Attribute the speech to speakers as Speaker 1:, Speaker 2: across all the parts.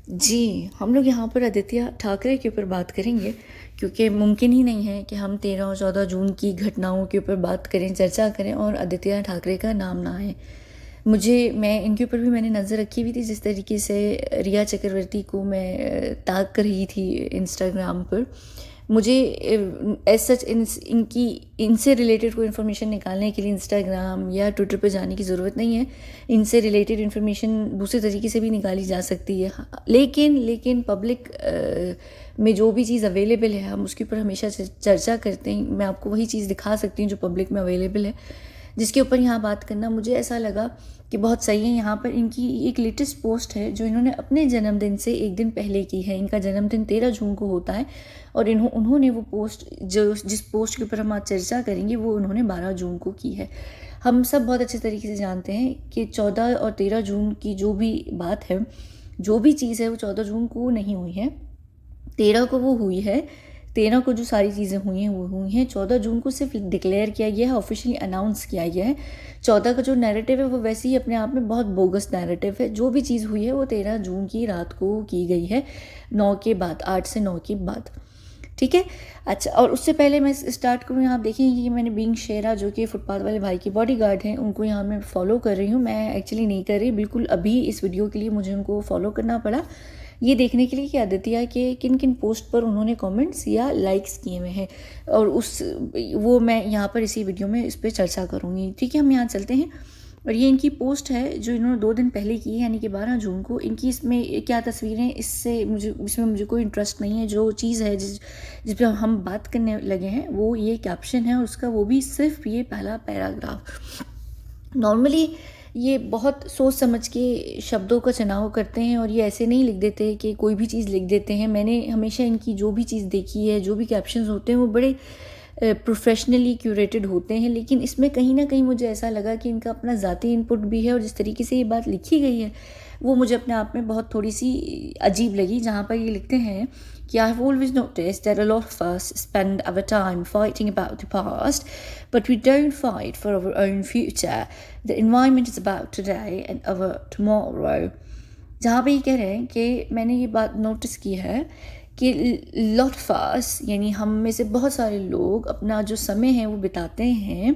Speaker 1: जी, हम लोग यहाँ पर आदित्य ठाकरे के ऊपर बात करेंगे, क्योंकि मुमकिन ही नहीं है कि हम 13 और 14 जून की घटनाओं के ऊपर बात करें, चर्चा करें और आदित्य ठाकरे का नाम ना आए। मैं इनके ऊपर भी मैंने नज़र रखी हुई थी, जिस तरीके से रिया चक्रवर्ती को मैं ताक कर रही थी इंस्टाग्राम पर। मुझे एज सच इनकी इनसे रिलेटेड कोई इन्फॉर्मेशन निकालने के लिए इंस्टाग्राम या ट्विटर पे जाने की ज़रूरत नहीं है। इनसे रिलेटेड इन्फॉर्मेशन दूसरे तरीके से भी निकाली जा सकती है। लेकिन पब्लिक में जो भी चीज़ अवेलेबल है हम उसके ऊपर हमेशा चर्चा करते हैं। मैं आपको वही चीज़ दिखा सकती हूँ जो पब्लिक में अवेलेबल है, जिसके ऊपर यहाँ बात करना मुझे ऐसा लगा कि बहुत सही है। यहाँ पर इनकी एक लेटेस्ट पोस्ट है जो इन्होंने अपने जन्मदिन से एक दिन पहले की है। इनका जन्मदिन 13 जून को होता है और उन्होंने वो पोस्ट, जिस पोस्ट के ऊपर हम आज चर्चा करेंगे, वो उन्होंने 12 जून को की है। हम सब बहुत अच्छे तरीके से जानते हैं कि 14 और 13 जून की जो भी बात है, जो भी चीज़ है, वो 14 जून को नहीं हुई है, 13 को वो हुई है। 13 को जो सारी चीज़ें हुई हैं वो हुई हैं। 14 जून को सिर्फ डिक्लेयर किया गया है, ऑफिशियली अनाउंस किया गया है। 14 का जो नैरेटिव है वो वैसे ही अपने आप में बहुत बोगस नैरेटिव है। जो भी चीज़ हुई है वो 13 जून की रात को की गई है, 9 के बाद, 8 से 9 के बाद। ठीक है। अच्छा, और उससे पहले मैं स्टार्ट करूँ, यहाँ आप देखेंगे कि मैंने बीइंग शेरा, जो कि फुटपाथ वाले भाई की बॉडीगार्ड हैं, उनको यहाँ मैं फॉलो कर रही हूँ। मैं एक्चुअली नहीं कर रही, बिल्कुल अभी इस वीडियो के लिए मुझे उनको फॉलो करना पड़ा, ये देखने के लिए कि आदित्य के किन किन पोस्ट पर उन्होंने कमेंट्स या लाइक्स किए हुए हैं, और वो मैं यहाँ पर इसी वीडियो में इस पर चर्चा करूँगी। ठीक है, हम यहाँ चलते हैं। और ये इनकी पोस्ट है जो इन्होंने 2 दिन पहले की है, यानी कि 12 जून को। इनकी इसमें क्या तस्वीरें, इसमें मुझे कोई इंटरेस्ट नहीं है। जो चीज़ है जिस पर हम बात करने लगे हैं वो ये कैप्शन है उसका, वो भी सिर्फ ये पहला पैराग्राफ। नॉर्मली ये बहुत सोच समझ के शब्दों का चुनाव करते हैं और ये ऐसे नहीं लिख देते कि कोई भी चीज़ लिख देते हैं। मैंने हमेशा इनकी जो भी चीज़ देखी है, जो भी कैप्शंस होते हैं, वो बड़े प्रोफेशनली क्यूरेटेड होते हैं। लेकिन इसमें कहीं ना कहीं मुझे ऐसा लगा कि इनका अपना ज़ाती इनपुट भी है, और जिस तरीके से ये बात लिखी गई है वो मुझे अपने आप में बहुत थोड़ी सी अजीब लगी। जहाँ पर ये लिखते हैं कि I have always noticed that a lot of us spend our time fighting about the past, but we don't fight for our own future. The environment is about today and our tomorrow. जहाँ पे ये कह रहे हैं कि मैंने ये बात नोटिस की है कि लॉट ऑफ अस, यानी हम में से बहुत सारे लोग अपना जो समय है वो बिताते हैं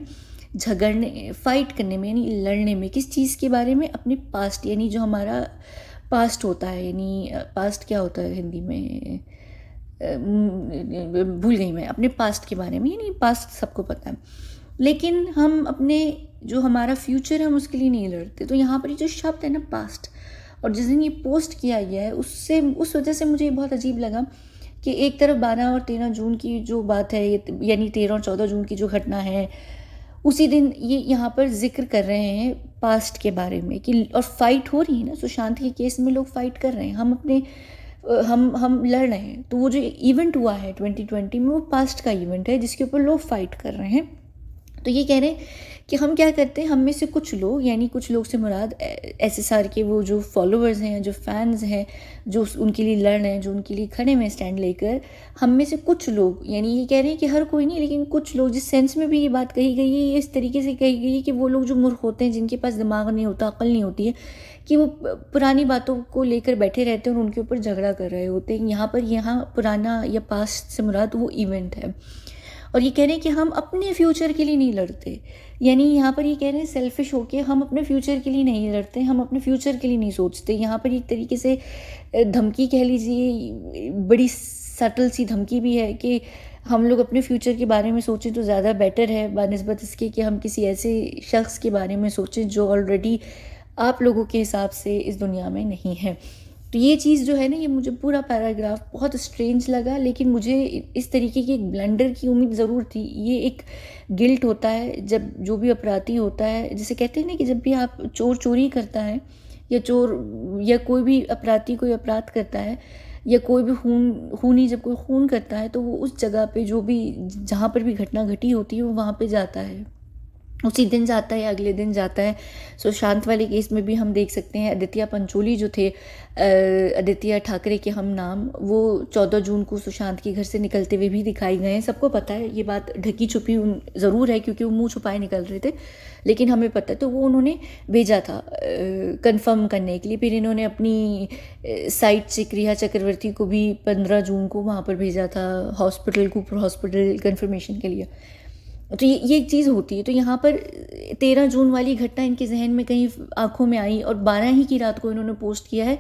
Speaker 1: झगड़ने, फाइट करने में, यानी लड़ने में। किस चीज़ के बारे में? अपने पास्ट, यानी जो हमारा पास्ट होता है। यानी पास्ट क्या होता है हिंदी में, भूल गई मैं। अपने पास्ट के बारे में, यानी पास्ट सबको पता है, लेकिन हम अपने जो हमारा फ्यूचर है हम उसके लिए नहीं लड़ते। तो यहाँ पर ये जो शब्द है ना, पास्ट, और जिस दिन ये पोस्ट किया गया है उस वजह से मुझे बहुत अजीब लगा कि एक तरफ 12 और 13 जून की जो बात है, यानी 13 और 14 जून की जो घटना है, उसी दिन ये यहाँ पर जिक्र कर रहे हैं पास्ट के बारे में कि, और फाइट हो रही है ना, सुशांत के केस में लोग फाइट कर रहे हैं, हम अपने हम लड़ रहे हैं। तो वो जो इवेंट हुआ है 2020 में, वो पास्ट का इवेंट है जिसके ऊपर लोग फाइट कर रहे हैं। तो ये कह रहे हैं कि हम क्या करते हैं, हम में से कुछ लोग, यानी कुछ लोग से मुराद SSR के वो जो फॉलोअर्स हैं, जो फैंस हैं, जो उनके लिए लड़ रहे हैं, जो उनके लिए खड़े में स्टैंड लेकर, हम में से कुछ लोग, यानी ये कह रहे हैं कि हर कोई नहीं, लेकिन कुछ लोग, जिस सेंस में भी ये बात कही गई है, ये इस तरीके से कही गई है कि वो लोग जो मूर्ख होते हैं, जिनके पास दिमाग नहीं होता, अक्ल नहीं होती है, कि वो पुरानी बातों को लेकर बैठे रहते हैं और उनके ऊपर झगड़ा कर रहे होते हैं। यहाँ पुराना या पास्ट से मुराद वो इवेंट है। और ये कह रहे हैं कि हम अपने फ्यूचर के लिए नहीं लड़ते, यानी यहाँ पर ये कह रहे हैं सेल्फिश होके हम अपने फ्यूचर के लिए नहीं लड़ते, हम अपने फ्यूचर के लिए नहीं सोचते। यहाँ पर एक तरीके से धमकी कह लीजिए, बड़ी सटल सी धमकी भी है कि हम लोग अपने फ्यूचर के बारे में सोचें तो ज़्यादा बेटर है, बानिस्बत इसके कि हम किसी ऐसे शख्स के बारे में सोचें जो ऑलरेडी आप लोगों के हिसाब से इस दुनिया में नहीं है। तो ये चीज़ जो है ना, ये मुझे पूरा पैराग्राफ बहुत स्ट्रेंज लगा, लेकिन मुझे इस तरीके की एक ब्लंडर की उम्मीद ज़रूर थी। ये एक गिल्ट होता है जब जो भी अपराधी होता है, जैसे कहते हैं ना कि जब भी आप चोरी करता है, या या कोई भी अपराधी कोई अपराध करता है, या कोई भी खूनी जब कोई खून करता है, तो वो उस जगह पे जो भी, जहाँ पर भी घटना घटी होती है, वो वहाँ पे जाता है उसी दिन जाता है या अगले दिन जाता है। सुशांत वाले केस में भी हम देख सकते हैं आदित्य पंचोली जो थे, आदित्य ठाकरे के हम नाम, वो 14 जून को सुशांत के घर से निकलते हुए भी दिखाई गए हैं। सबको पता है ये बात, ढकी छुपी ज़रूर है क्योंकि वो मुंह छुपाए निकल रहे थे, लेकिन हमें पता है। तो वो उन्होंने भेजा था कंफर्म करने के लिए। फिर इन्होंने अपनी साइट से क्रिया चक्रवर्ती को भी 15 जून को वहाँ पर भेजा था हॉस्पिटल, कूपर हॉस्पिटल, कंफर्मेशन के लिए। तो ये एक चीज़ होती है। तो यहाँ पर 13 जून वाली घटना इनके जहन में कहीं आंखों में आई और 12 ही की रात को इन्होंने पोस्ट किया है।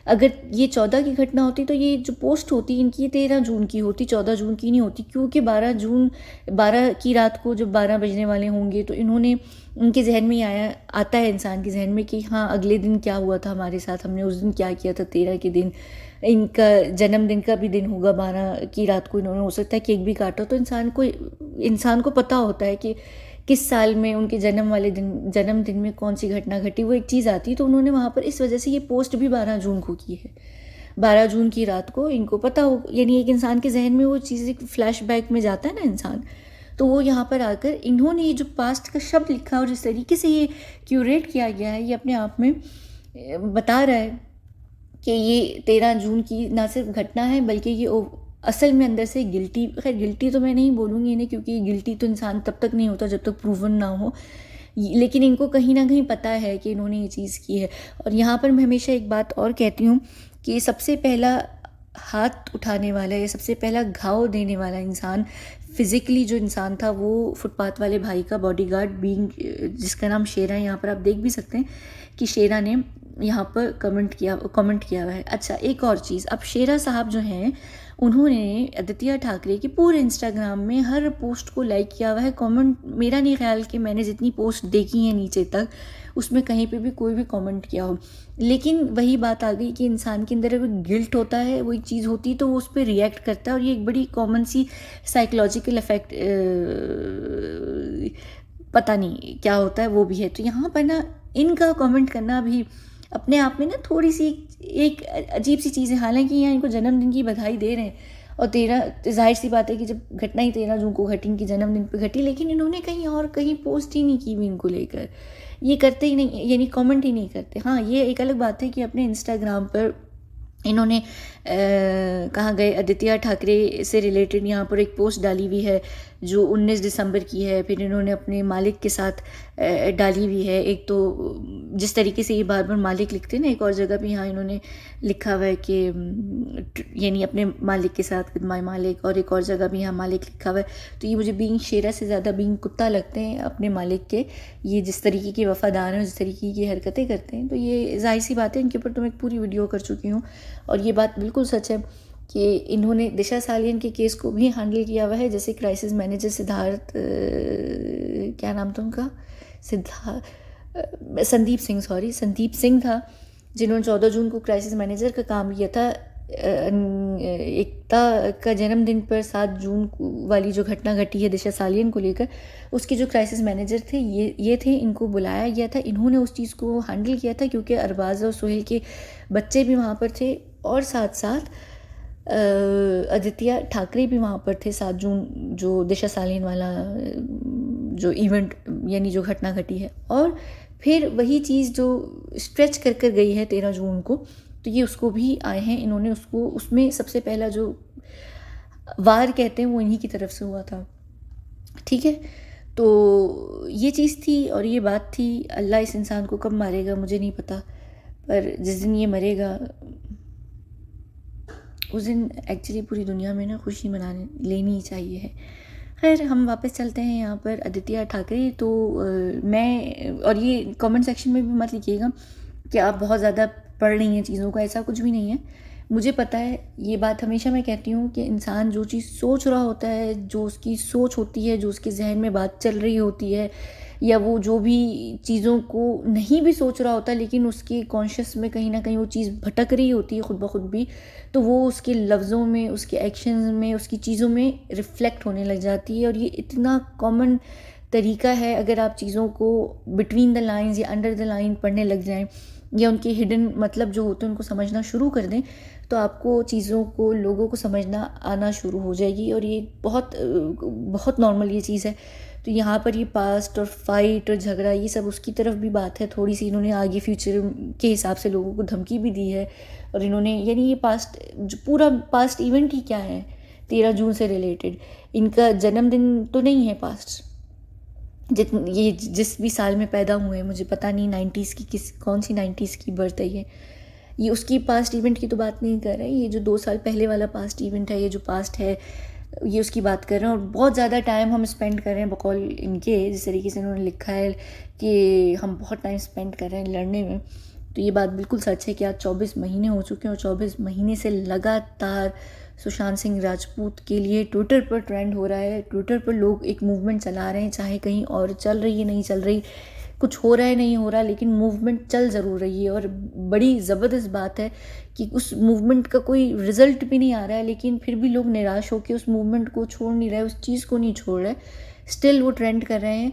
Speaker 1: अगर ये 14 की घटना होती तो ये जो पोस्ट होती इनकी 13 जून की होती, 14 जून की नहीं होती, क्योंकि 12 की रात को जब 12 बजने वाले होंगे तो इन्होंने, उनके जहन में आता है इंसान के जहन में कि हाँ अगले दिन क्या हुआ था हमारे साथ, हमने उस दिन क्या किया था। 13 के दिन इनका जन्मदिन का भी दिन होगा, 12 की रात को इन्होंने हो सकता है केक भी काटा। तो इंसान को पता होता है कि किस साल में उनके जन्मदिन में कौन सी घटना घटी, वो एक चीज़ आती है। तो उन्होंने वहाँ पर इस वजह से ये पोस्ट भी 12 जून को की है। 12 जून की रात को इनको पता हो, यानी एक इंसान के जहन में वो चीज़ एक फ्लैशबैक में जाता है ना इंसान, तो वो यहाँ पर आकर इन्होंने ये जो पास्ट का शब्द लिखा और जिस तरीके से ये क्यूरेट किया गया है, ये अपने आप में बता रहा है कि ये 13 जून की ना सिर्फ घटना है बल्कि ये असल में अंदर से गिल्टी, खैर गिल्टी तो मैं नहीं बोलूँगी इन्हें, क्योंकि गिल्टी तो इंसान तब तक नहीं होता जब तक प्रूवन ना हो, लेकिन इनको कहीं ना कहीं पता है कि इन्होंने ये चीज़ की है। और यहाँ पर मैं हमेशा एक बात और कहती हूँ कि सबसे पहला हाथ उठाने वाला या सबसे पहला घाव देने वाला इंसान, फिज़िकली जो इंसान था, वो फुटपाथ वाले भाई का बॉडीगार्ड बीइंग, जिसका नाम शेरा है। यहाँ पर आप देख भी सकते हैं कि शेरा ने यहाँ पर कमेंट किया हुआ है। अच्छा, एक और चीज़, अब शेरा साहब जो हैं उन्होंने आदित्य ठाकरे की पूरे इंस्टाग्राम में हर पोस्ट को लाइक किया हुआ है, कमेंट, मेरा नहीं ख्याल कि मैंने जितनी पोस्ट देखी है नीचे तक उसमें कहीं पे भी कोई भी कमेंट किया हो। लेकिन वही बात आ गई कि इंसान के अंदर अगर गिल्ट होता है, वो एक चीज़ होती है तो वो उस पर रिएक्ट करता है, और ये एक बड़ी कॉमन सी साइकोलॉजिकल इफेक्ट, पता नहीं क्या होता है वो भी है। तो यहाँ पर ना इनका कमेंट करना भी अपने आप में ना थोड़ी सी एक अजीब सी चीज़ है। हालांकि यहाँ इनको जन्मदिन की बधाई दे रहे हैं, और 13, जाहिर सी बात है कि जब घटना ही 13 जून को घटी, इनके जन्मदिन पर घटी, लेकिन इन्होंने कहीं पोस्ट ही नहीं की भी इनको लेकर, ये करते ही नहीं, यानी कमेंट ही नहीं करते। हाँ, ये एक अलग बात है कि अपने इंस्टाग्राम पर इन्होंने कहाँ गए आदित्य ठाकरे से रिलेटेड यहाँ पर एक पोस्ट डाली हुई है जो 19 दिसंबर की है। फिर इन्होंने अपने मालिक के साथ डाली हुई है। एक तो जिस तरीके से ये बार बार मालिक लिखते हैं ना, एक और जगह भी यहाँ इन्होंने लिखा हुआ है कि यानी अपने मालिक के साथ विद माय मालिक, और एक और जगह भी यहाँ मालिक लिखा हुआ है। तो ये मुझे बीइंग शेरा से ज़्यादा बीइंग कुत्ता लगते हैं अपने मालिक के। ये जिस तरीके के वफ़ादार हैं, जिस तरीके की हरकतें करते हैं, तो ये जाहिर सी बात है, इनके ऊपर तो मैं एक पूरी वीडियो कर चुकी हूँ। और ये बात बिल्कुल सच है कि इन्होंने दिशा सालियन के केस को भी हैंडल किया हुआ है। जैसे क्राइसिस मैनेजर सिद्धार्थ, क्या नाम था उनका, संदीप सिंह था, जिन्होंने 14 जून को क्राइसिस मैनेजर का काम किया था। एकता का जन्मदिन पर 7 जून वाली जो घटना घटी है दिशा सालियन को लेकर, उसके जो क्राइसिस मैनेजर थे ये थे, इनको बुलाया गया था, इन्होंने उस चीज़ को हैंडल किया था क्योंकि अरबाज और सोहेल के बच्चे भी वहाँ पर थे, और साथ साथ आदित्य ठाकरे भी वहाँ पर थे 7 जून जो दिशा सालियन वाला जो इवेंट, यानी जो घटना घटी है। और फिर वही चीज़ जो स्ट्रेच कर गई है 13 जून को, तो ये उसको भी आए हैं इन्होंने, उसको, उसमें सबसे पहला जो वार कहते हैं वो इन्हीं की तरफ से हुआ था। ठीक है, तो ये चीज़ थी और ये बात थी। अल्लाह इस इंसान को कब मारेगा मुझे नहीं पता, पर जिस दिन ये मरेगा उस दिन एक्चुअली पूरी दुनिया में ना खुशी मनाने लेनी चाहिए है। खैर, हम वापस चलते हैं यहाँ पर आदित्य ठाकरे। तो मैं, और ये कमेंट सेक्शन में भी मत लिखिएगा कि आप बहुत ज़्यादा पढ़ रही हैं चीज़ों को, ऐसा कुछ भी नहीं है। मुझे पता है, ये बात हमेशा मैं कहती हूँ कि इंसान जो चीज़ सोच रहा होता है, जो उसकी सोच होती है, जो उसके जहन में बात चल रही होती है, या वो जो भी चीज़ों को नहीं भी सोच रहा होता लेकिन उसके कॉन्शियस में कहीं ना कहीं वो चीज़ भटक रही होती है खुद ब खुद भी, तो वो उसके लफ्ज़ों में, उसके एक्शंस में, उसकी चीज़ों में रिफ्लेक्ट होने लग जाती है। और ये इतना कॉमन तरीका है, अगर आप चीज़ों को बिटवीन द लाइंस या अंडर द लाइन पढ़ने लग जाएं या उनके हिडन मतलब जो होते हैं उनको समझना शुरू कर दें, तो आपको चीज़ों को, लोगों को समझना आना शुरू हो जाएगी। और ये बहुत नॉर्मल ये चीज़ है। तो यहाँ पर ये पास्ट और फाइट और झगड़ा ये सब उसकी तरफ भी बात है थोड़ी सी। इन्होंने आगे फ्यूचर के हिसाब से लोगों को धमकी भी दी है। और इन्होंने यानी ये पास्ट जो पूरा पास्ट इवेंट ही क्या है 13 जून से रिलेटेड, इनका जन्मदिन तो नहीं है पास्ट। ये जिस भी साल में पैदा हुए हैं, मुझे पता नहीं 90s की कौन सी 90s की बर्थ है ये उसकी पास्ट इवेंट की तो बात नहीं कर रहे हैं। ये जो 2 साल पहले वाला पास्ट इवेंट है, ये जो पास्ट है ये उसकी बात कर रहे हैं। और बहुत ज़्यादा टाइम हम स्पेंड कर रहे हैं बकौल इनके, जिस तरीके से इन्होंने लिखा है कि हम बहुत टाइम स्पेंड कर रहे हैं लड़ने में। तो ये बात बिल्कुल सच है कि आज 24 महीने हो चुके हैं और 24 महीने से लगातार सुशांत सिंह राजपूत के लिए ट्विटर पर ट्रेंड हो रहा है। ट्विटर पर लोग एक मूवमेंट चला रहे हैं, चाहे कहीं और चल रही है नहीं चल रही, कुछ हो रहा है नहीं हो रहा, लेकिन मूवमेंट चल ज़रूर रही है। और बड़ी ज़बरदस्त बात है कि उस मूवमेंट का कोई रिज़ल्ट भी नहीं आ रहा है, लेकिन फिर भी लोग निराश होकर उस मूवमेंट को छोड़ नहीं रहे, उस चीज़ को नहीं छोड़ रहे, स्टिल वो ट्रेंड कर रहे हैं।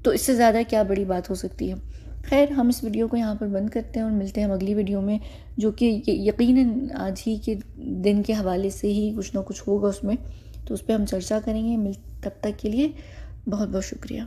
Speaker 1: तो इससे ज़्यादा क्या बड़ी बात हो सकती है। खैर, हम इस वीडियो को यहाँ पर बंद करते हैं और मिलते हैं हम अगली वीडियो में, जो कि यकीनन आज ही के दिन के हवाले से ही कुछ ना कुछ होगा उसमें, तो उस पर हम चर्चा करेंगे। तब तक के लिए बहुत बहुत शुक्रिया।